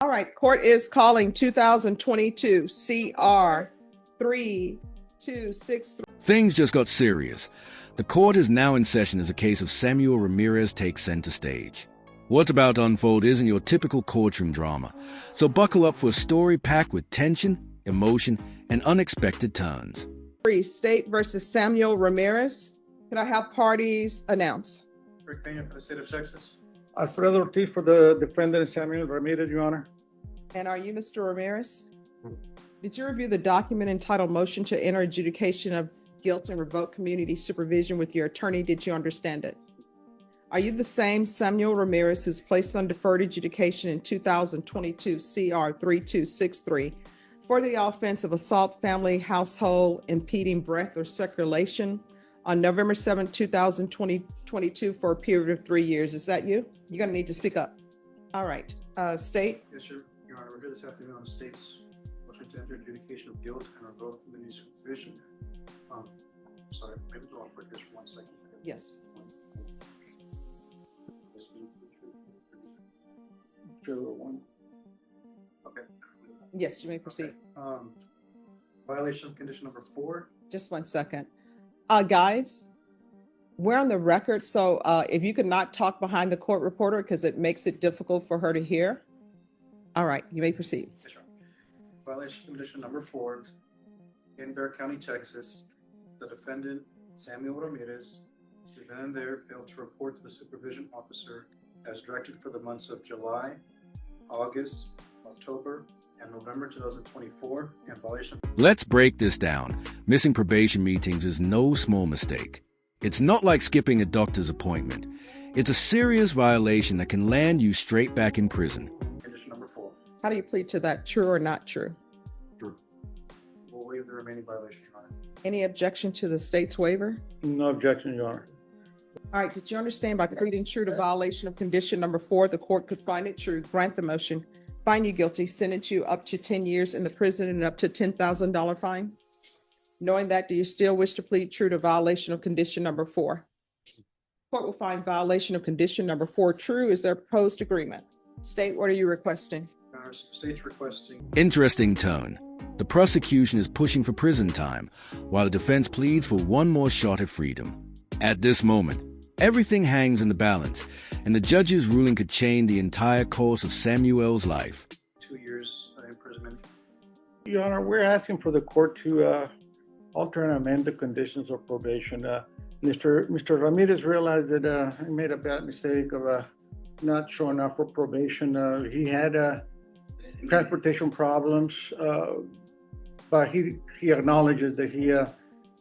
All right, court is calling 2022 CR 3263. Things just got serious. The court is now in session as a case of Samuel Ramirez takes center stage. What's about to unfold isn't your typical courtroom drama, so buckle up for a story packed with tension, emotion, and unexpected turns. State versus Samuel Ramirez. Can I have parties announce? Rick Pena for the state of Texas. Alfredo Ortiz for the defendant, Samuel Ramirez, Your Honor. And are you Mr. Ramirez? Did you review the document entitled Motion to Enter Adjudication of Guilt and Revoke Community Supervision with your attorney? Did you understand it? Are you the same Samuel Ramirez who's placed on deferred adjudication in 2022 CR 3263 for the offense of assault, family, household, impeding breath or circulation on November 7, 2022 for a period of 3 years? Is that you? You're going to need to speak up. All right. State? Yes, sir. Your Honor, we're here this afternoon on the state's motion to enter adjudication of guilt and revoke community supervision. Sorry, maybe go on for just 1 second. Yes. Okay. Yes, you may proceed. Okay. Violation of condition number 4. Just 1 second. Guys, we're on the record, so if you could not talk behind the court reporter because it makes it difficult for her to hear. All right, you may proceed. Yes, sir. Violation of condition number 4 in Bexar County, Texas. The defendant, Samuel Ramirez, then and there failed to report to the supervision officer as directed for the months of July, August, October, and November 2024 in violation. Let's break this down. Missing probation meetings is no small mistake. It's not like skipping a doctor's appointment. It's a serious violation that can land you straight back in prison. Condition number 4. How do you plead to that? True or not true? True. We'll waive the remaining violation, Your Honor. Any objection to the state's waiver? No objection, Your Honor. All right, did you understand by pleading true to violation of condition number 4, the court could find it true, grant the motion, find you guilty, sentence you up to 10 years in the prison and up to $10,000 fine? Knowing that, do you still wish to plead true to violation of condition number 4? Court will find violation of condition number 4 true. Is there proposed agreement? State, what are you requesting? Your Honor, state's requesting. Interesting tone. The prosecution is pushing for prison time, while the defense pleads for one more shot at freedom. At this moment, everything hangs in the balance, and the judge's ruling could change the entire course of Samuel's life. 2 years imprisonment. Your Honor, we're asking for the court to alter and amend the conditions of probation. Mr. Ramirez realized that he made a bad mistake of not showing up for probation. He had transportation problems, but he acknowledges that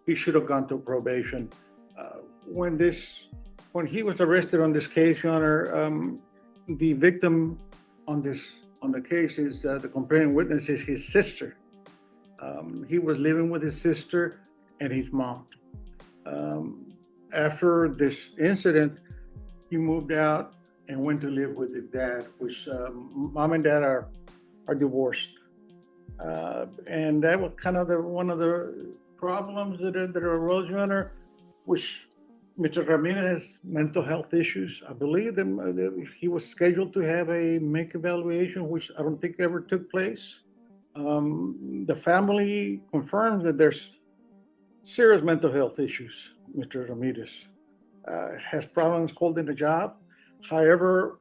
he should have gone to probation. When he was arrested on this case, Your Honor, the victim on the case is the complaining witness is his sister. He was living with his sister and his mom. After this incident, he moved out and went to live with his dad, which mom and dad are divorced. And that was kind of one of the problems that arose, Your Honor, which Mr. Ramirez has mental health issues. I believe that he was scheduled to have a make evaluation, which I don't think ever took place. The family confirms that there's serious mental health issues. Mr. Ramirez has problems holding a job. However,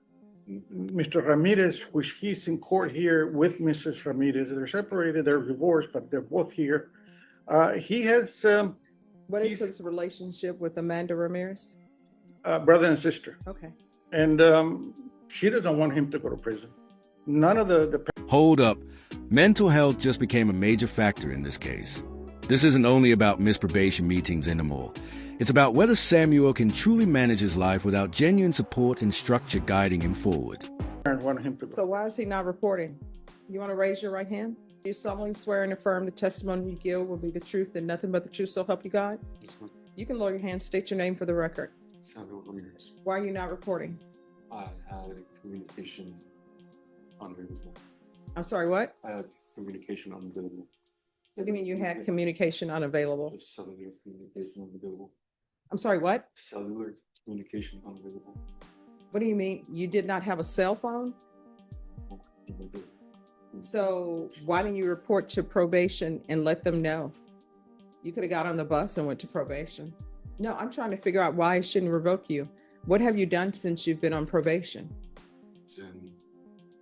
Mr. Ramirez, which he's in court here with Mrs. Ramirez, they're separated, they're divorced, but they're both here. He has... What is his relationship with Amanda Ramirez? Brother and sister. Okay. And she doesn't want him to go to prison. None of the... Hold up. Mental health just became a major factor in this case. This isn't only about missed probation meetings anymore. It's about whether Samuel can truly manage his life without genuine support and structure guiding him forward. Want him to go. So why is he not reporting? You want to raise your right hand? Do you solemnly swear and affirm the testimony you give will be the truth and nothing but the truth, so help you God? Yes, ma'am. You can lower your hand, state your name for the record. Samuel Ramirez. Why are you not reporting? I had communication unavailable. I'm sorry, what? I had communication unavailable. What do you mean you had communication unavailable? Just cellular communication unavailable. I'm sorry, what? Cellular communication unavailable. What do you mean you did not have a cell phone? Unavailable. So why didn't you report to probation and let them know? You could have got on the bus and went to probation. No, I'm trying to figure out why I shouldn't revoke you. What have you done since you've been on probation? And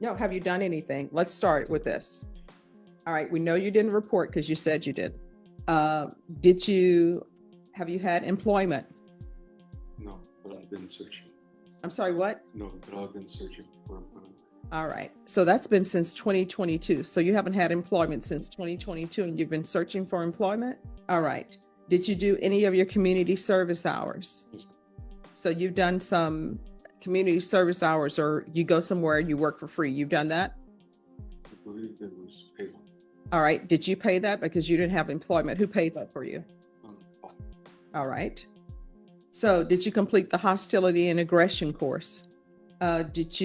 No, have you done anything? Let's start with this. All right, we know you didn't report because you said you did. Have you had employment? no, but I've been searching. I'm sorry, what? No, but I've been searching for employment. All right, so that's been since 2022. So you haven't had employment since 2022 and you've been searching for employment? All right. Did you do any of your community service hours? Yes. So you've done some community service hours, or you go somewhere and you work for free. You've done that? I believe it was paid on. All right. Did you pay that because you didn't have employment? Who paid that for you? Oh, All right. So did you complete the hostility and aggression course? Did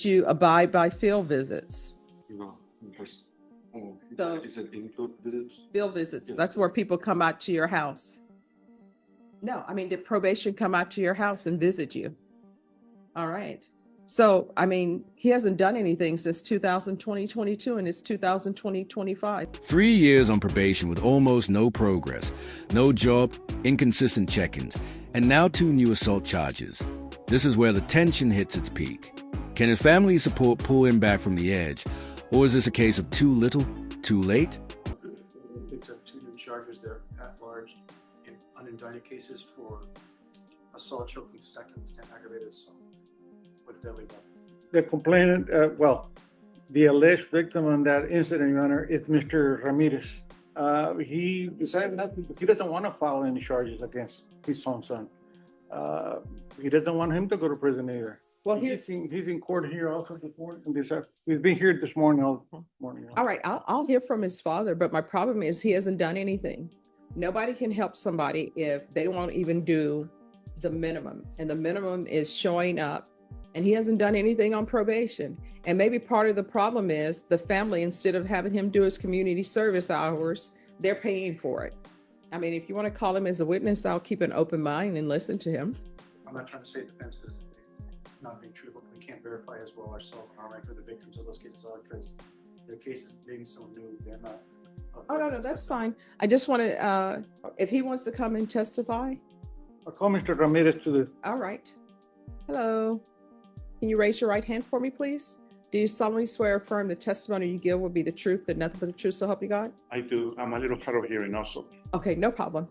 you abide by field visits? no, just, So- is it input visits? Field visits, Yes. that's where people come out to your house. No, I mean, did probation come out to your house and visit you? All right. So, I mean, he hasn't done anything since 2022 and it's 2025. 3 years on probation with almost no progress, no job, inconsistent check-ins, and now 2 new assault charges. This is where the tension hits its peak. Can his family support pull him back from the edge, or is this a case of too little, too late? Picked up 2 new charges there at large in unindicted cases for assault, choking second, and aggravated assault with a deadly weapon. The complainant, the alleged victim on that incident, Your Honor, is Mr. Ramirez. He decided not to, he doesn't want to file any charges against his own son. He doesn't want him to go to prison either. Well, He's in court here also this morning. He's been here this morning, all morning. all right, I'll hear from his father, but my problem is he hasn't done anything. Nobody can help somebody if they won't even do the minimum. And the minimum is showing up, and he hasn't done anything on probation. And maybe part of the problem is the family, instead of having him do his community service hours, they're paying for it. I mean, if you want to call him as a witness, I'll keep an open mind and listen to him. I'm not trying to say defense is not being truthful. We can't verify as well ourselves on our record the victims of those cases are, because the cases being so new, they're not. Oh, no, that's fine. I just want to, if he wants to come and testify, I'll call Mr. Ramirez to the, all right. Hello. Can you raise your right hand for me, please? Do you solemnly swear or affirm the testimony you give will be the truth and nothing but the truth, so help you God? I do. I'm a little hard of hearing also. Okay, no problem.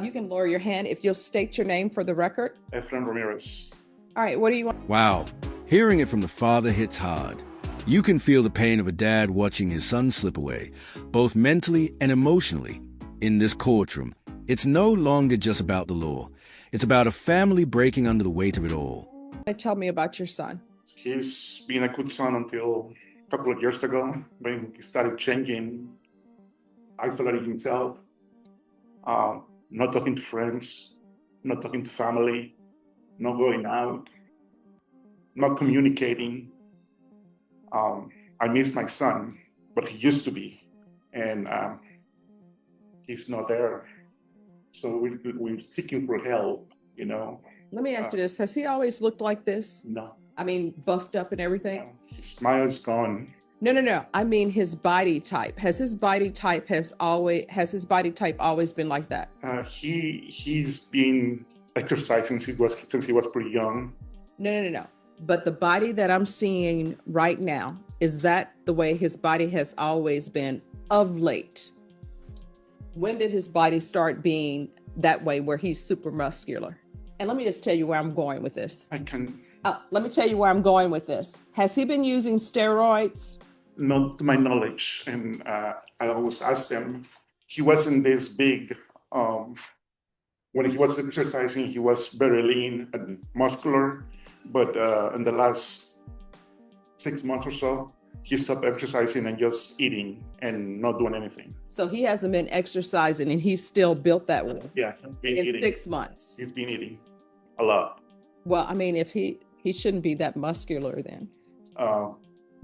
You can lower your hand if you'll state your name for the record. Efren Ramirez. All right, what do you want? Wow, hearing it from the father hits hard. You can feel the pain of a dad watching his son slip away, both mentally and emotionally. In this courtroom, it's no longer just about the law. It's about a family breaking under the weight of it all. Tell me about your son. He's been a good son until a couple of years ago when he started changing, isolating himself, not talking to friends, not talking to family, not going out, not communicating. I miss my son, but he used to be, and he's not there. So we're seeking for help, you know. Let me ask you this. Has he always looked like this? No, I mean, buffed up and everything? his smile is gone. No. I mean, his body type. Has his body type always been like that? He's been exercising since he was pretty young. No. But the body that I'm seeing right now, is that the way his body has always been of late? When did his body start being that way where he's super muscular? And let me just tell you where I'm going with this. Let me tell you where I'm going with this. Has he been using steroids? Not to my knowledge, and I always asked him. He wasn't this big. When he was exercising, he was very lean and muscular. But in the last 6 months or so, he stopped exercising and just eating and not doing anything. So he hasn't been exercising and he's still built that way. Yeah, he's been In eating. 6 months. He's been eating a lot. Well, I mean, if he shouldn't be that muscular then.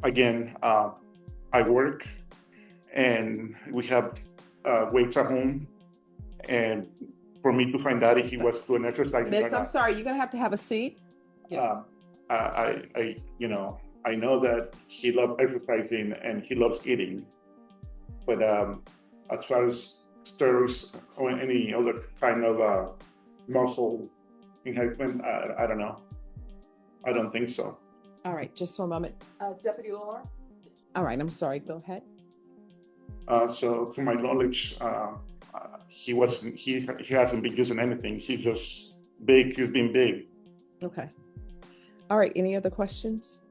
Again, I work and we have weights at home. And for me to find out if he was doing exercise, Miss, I'm sorry, you're going to have a seat. Yeah. I know that he loves exercising and he loves eating, but as far as steroids or any other kind of muscle enhancement, I don't know. I don't think so. All right, just for a moment. Deputy Laura? All right, I'm sorry, go ahead. So to my knowledge, he hasn't been using anything. He's just big. He's been big. Okay. All right, any other questions?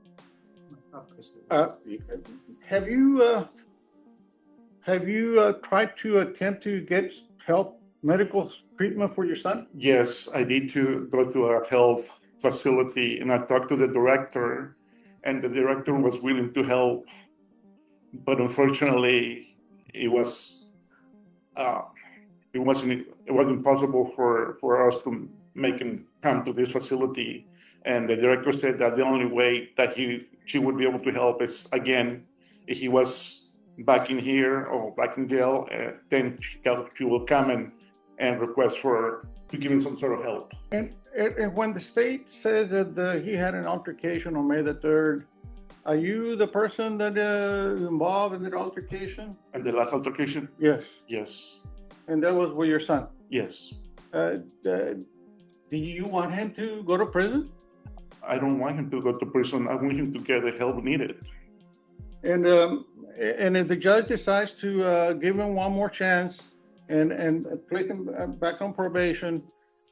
Have you tried to attempt to get help, medical treatment for your son? Yes, I need to go to a health facility, and I talked to the director, and the director was willing to help, but unfortunately, it wasn't possible for us to make him come to this facility. And the director said that the only way that she would be able to help is, again, if he was back in here or back in jail, then she will come and request to give him some sort of help. And when the state says that he had an altercation on May the 3rd, are you the person that involved in that altercation? And the last altercation? Yes. Yes. And that was with your son? Yes. Do you want him to go to prison? I don't want him to go to prison. I want him to get the help needed. And if the judge decides to give him one more chance and place him back on probation,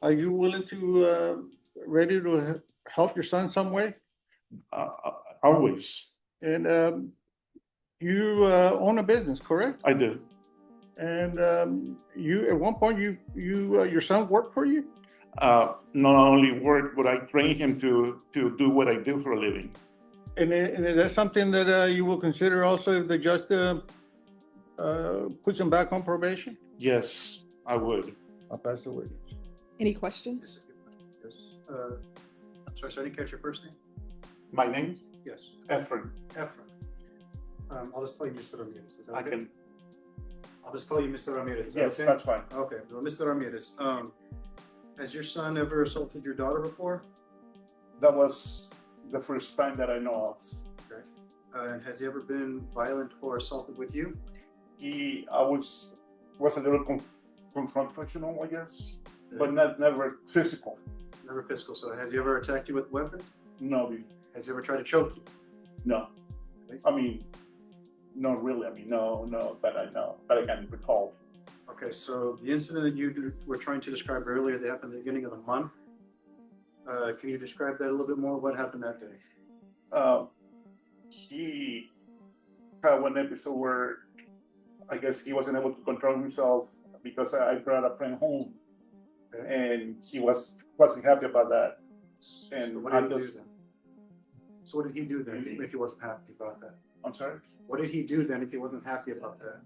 are you willing to ready to help your son some way? Always. And you own a business, correct? I do. And you at one point your son worked for you? Not only work, but I train him to do what I do for a living. And is that something that you will consider also if the judge puts him back on probation? Yes, I would. I'll pass the witness. Any questions? Yes. I'm sorry, I didn't catch your first name? My name? Yes. Efren. Efren. I'll just call you Mr. Ramirez. Is that I okay? can. I'll just call you Mr. Ramirez. Is that Yes, okay? that's fine. Okay, well, Mr. Ramirez, has your son ever assaulted your daughter before? That was the first time that I know of. Okay. And has he ever been violent or assaulted with you? I was a little confrontational, I guess, but never physical. Never physical. So has he ever attacked you with a weapon? No, Has he ever tried to choke you? no. I mean, not really. I mean, no, that I can recall. Okay, so the incident that you were trying to describe earlier that happened at the beginning of the month, can you describe that a little bit more? What happened that day? He had one episode where I guess he wasn't able to control himself because I brought a friend home, and he wasn't happy about that. And So what did he do then? So what did he do then if he wasn't happy about that? I'm sorry. What did he do then if he wasn't happy about that?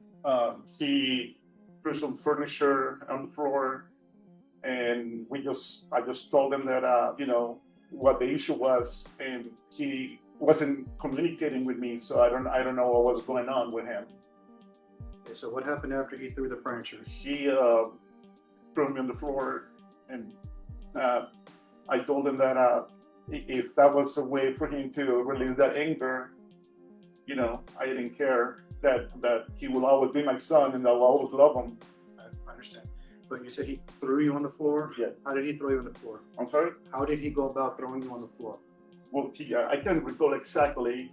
He threw some furniture on the floor, and I just told him that what the issue was, and he wasn't communicating with me, so I don't know what was going on with him. Okay, so what happened after he threw the furniture? He threw me on the floor, and I told him that if that was a way for him to release that anger, I didn't care, that he will always be my son and I'll always love him. I understand. But you said he threw you on the floor? Yeah. How did he throw you on the floor? I'm sorry? How did he go about throwing you on the floor? Well, I can't recall exactly,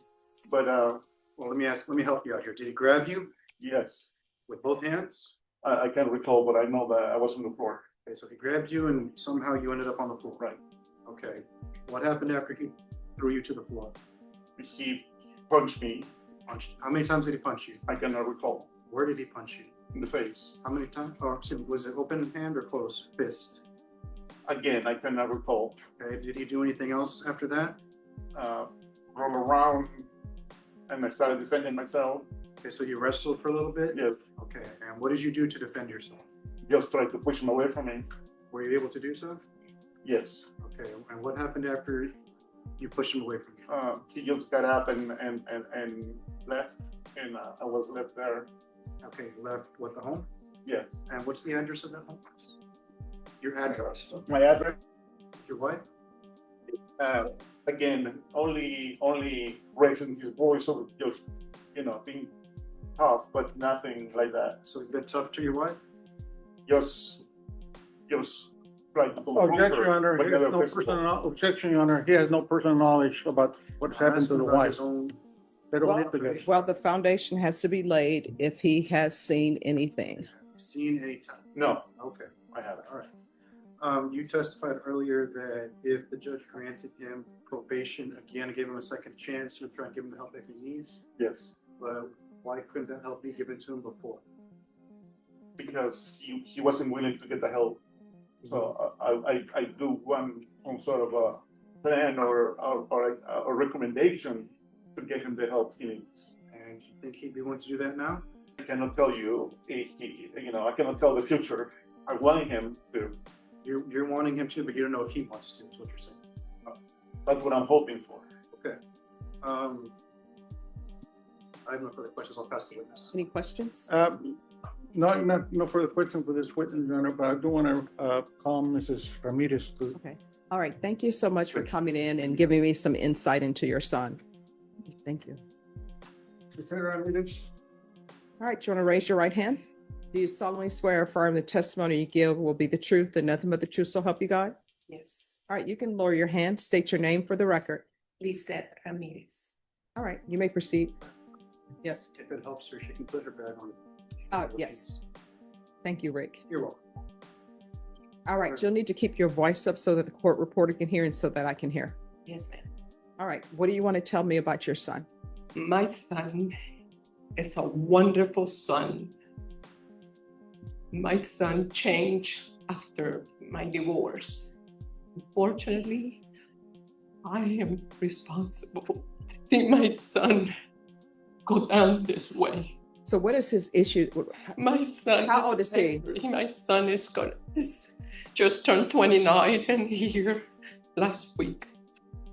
but Well, let me help you out here. Did he grab you yes, with both hands? I can't recall, but I know that I was on the floor. Okay, so he grabbed you and somehow you ended up on the floor. Right. Okay. What happened after he threw you to the floor? He punched me. How many times did he punch you? I cannot recall. Where did he punch you? In the face. How many times? Or was it open hand or closed fist? Again, I cannot recall. Okay. Did he do anything else after that? Roll around, and I started defending myself. Okay, so you wrestled for a little bit? Yes. Okay. And what did you do to defend yourself? Just tried to push him away from me. Were you able to do so? Yes. Okay. And what happened after you pushed him away from you? He just got up and left, and I was left there. Okay. Left what, the home? Yes. And what's the address of that home? Your address. My address? Your wife? Again, only raising his voice or just, being tough, but nothing like that. So he's been tough to your wife? Just trying to Objection, Your Honor. but He has never no physical. personal, objection, Your Honor. He has no personal knowledge about what's happened to the wife. They don't live together. Well, the foundation has to be laid if he has seen anything. Seen any time? No, Okay, I haven't. all right. You testified earlier that if the judge granted him probation again, gave him a second chance, to try and give him the help that he needs. Yes, But why couldn't that help be given to him before? because he wasn't willing to get the help. So I do want some sort of a plan or a recommendation to get him the help he needs. And you think he'd be willing to do that now? I cannot tell you, I cannot tell the future. I want him to. You're wanting him to, but you don't know if he wants to, is what you're saying. That's what I'm hoping for. Okay. I have no further questions. I'll pass the witness. Any questions? No further questions for this witness, Your Honor, but I do want to call Mrs. Ramirez to. Okay. All right. Thank you so much for coming in and giving me some insight into your son. Thank you. Mr. Ramirez? All right. Do you want to raise your right hand? Do you solemnly swear or affirm the testimony you give will be the truth and nothing but the truth, so help you God? Yes, All right. You can lower your hand. State your name for the record. Lisette Ramirez. All right. You may proceed. Yes. If it helps her, she can put her bag on. Yes. Thank you, Rick. You're welcome. All right. You'll need to keep your voice up so that the court reporter can hear and so that I can hear. Yes, ma'am. All right. What do you want to tell me about your son? My son is a wonderful son. My son changed after my divorce. Unfortunately, I am responsible to see my son go down this way. So what is his issue? My son. How old is he? angry. My son is just turned 29 and here last week.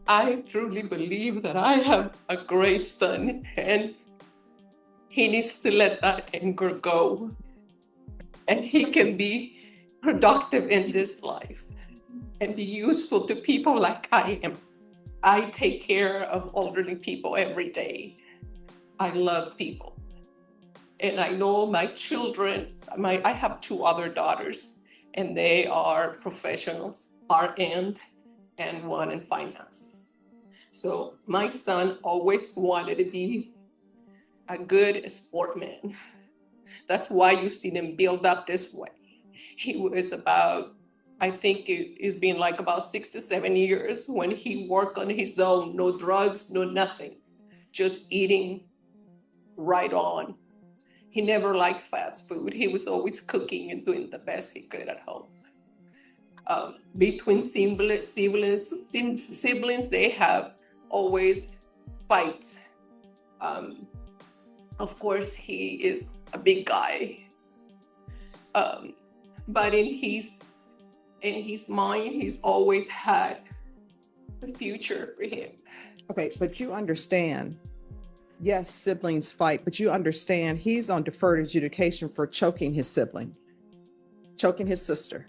I truly believe that I have a great son and he needs to let that anger go. And he can be productive in this life and be useful to people like I am. I take care of elderly people every day. I love people. And I know my children, I have 2 other daughters, and they are professionals, RN, and one in finances. So my son always wanted to be a good sportsman. That's why you see them build up this way. He was about, I think it's been like about 6 to 7 years when he worked on his own, no drugs, no nothing, just eating right on. He never liked fast food. He was always cooking and doing the best he could at home. Between siblings, they have always fights. Of course, he is a big guy, but in his mind, he's always had a future for him. Okay, but you understand, yes, siblings fight, but you understand he's on deferred adjudication for choking his sibling, choking his sister.